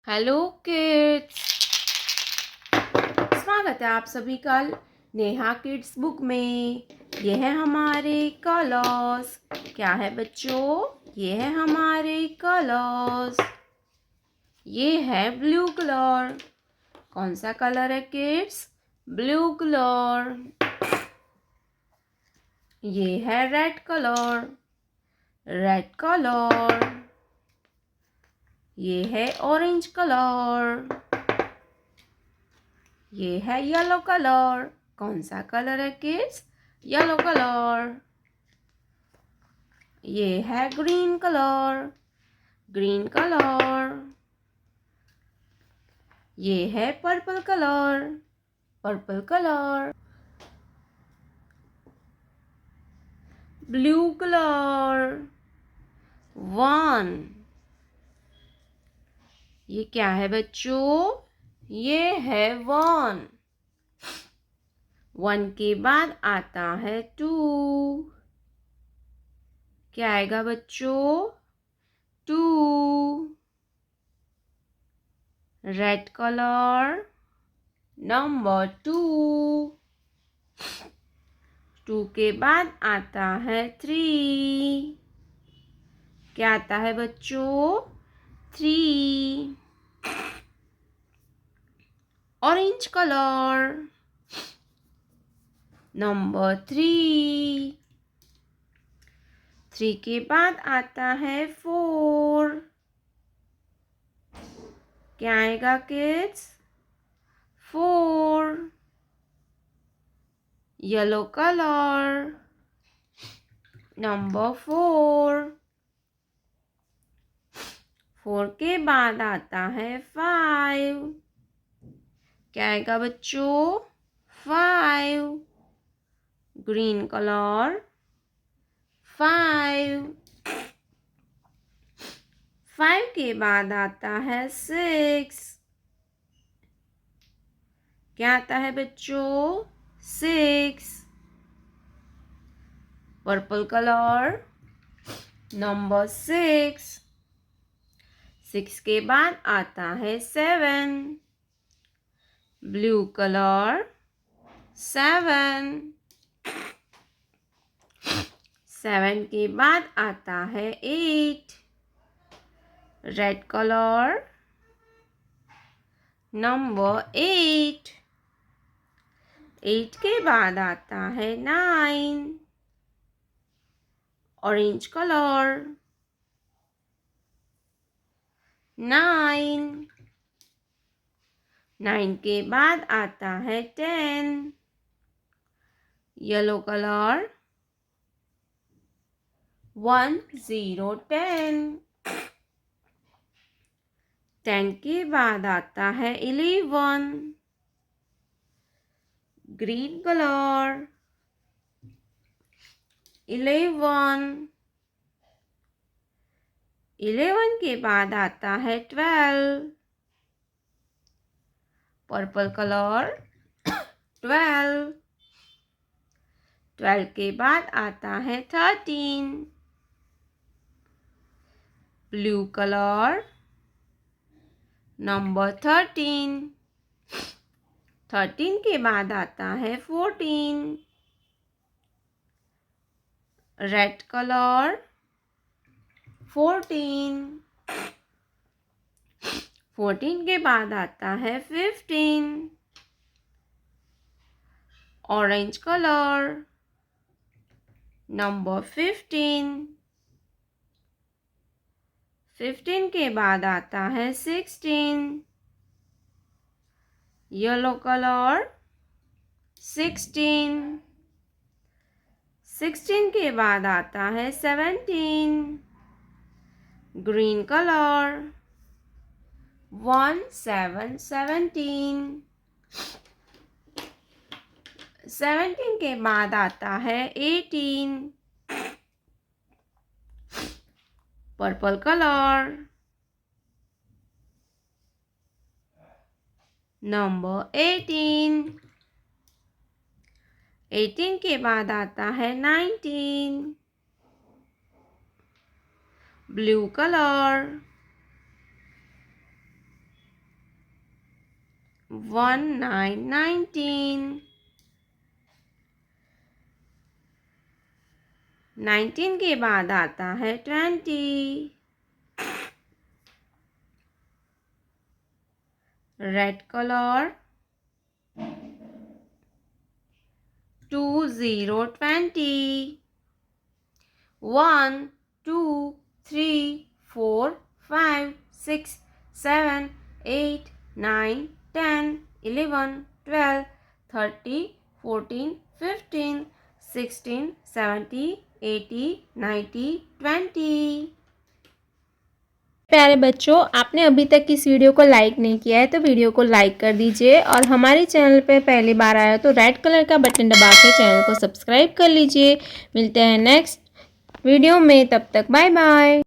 Hello kids, स्वागत है आप सभी का नेहा किड्स बुक में। ये है हमारे कलर्स। क्या है बच्चों? ये है हमारे कलर्स। ये है ब्लू कलर। कौन सा कलर है किड्स? Blue colour. ये है रेड कलर। Red colour. ये है ऑरेंज कलर। ये है येलो कलर। कौन सा कलर है किड्स? Yellow colour. ये है ग्रीन कलर। Green colour. ये है purple colour. Purple colour. Blue colour. One. ये क्या है बच्चों? ये है वन। वन के बाद आता है टू। क्या आएगा बच्चों? Two. Red colour. Number two. Two के बाद आता है थ्री। क्या आता है बच्चों? Three. Orange colour. Number three. Three के बाद आता है फोर। क्या आएगा kids? Four. Yellow colour. Number four. Four के बाद आता है फाइव। क्या आएगा बच्चों? Five. Green colour. Five. Five के बाद आता है सिक्स। क्या आता है बच्चों? Six. Purple colour. Number six. Six के बाद आता है seven. Blue colour. Seven. Seven के बाद आता है eight. Red colour. Number eight. Eight के बाद आता है nine. Orange colour. Nine. Nine के बाद आता है ten. Yellow colour. One zero ten. Ten के बाद आता है eleven. Green colour. Eleven. Eleven के बाद आता है twelve. Purple colour. Twelve. Twelve के बाद आता है thirteen. Blue colour. Number thirteen. Thirteen के बाद आता है fourteen. Red colour. Fourteen. Fourteen के बाद आता है fifteen. Orange colour. Number fifteen. Fifteen के बाद आता है sixteen. Yellow colour. Sixteen. Sixteen के बाद आता है seventeen. Green colour. One seven seventeen. Seventeen के बाद आता है eighteen. Purple colour. Number eighteen. Eighteen के बाद आता है नाइनटीन। Blue colour. 19. 19 के बाद आता है 20. Red colour 20. 1 2 3 4 5 6 7 8 9 10 11 12 13 14 15 16 17 18 19 20. प्यारे बच्चों, आपने अभी तक इस वीडियो को लाइक नहीं किया है तो वीडियो को लाइक कर दीजिए और हमारे चैनल पे पहली बार आया तो रेड कलर का बटन दबा के चैनल को सब्सक्राइब कर लीजिए। मिलते हैं नेक्स्ट वीडियो में, तब तक बाय बाय।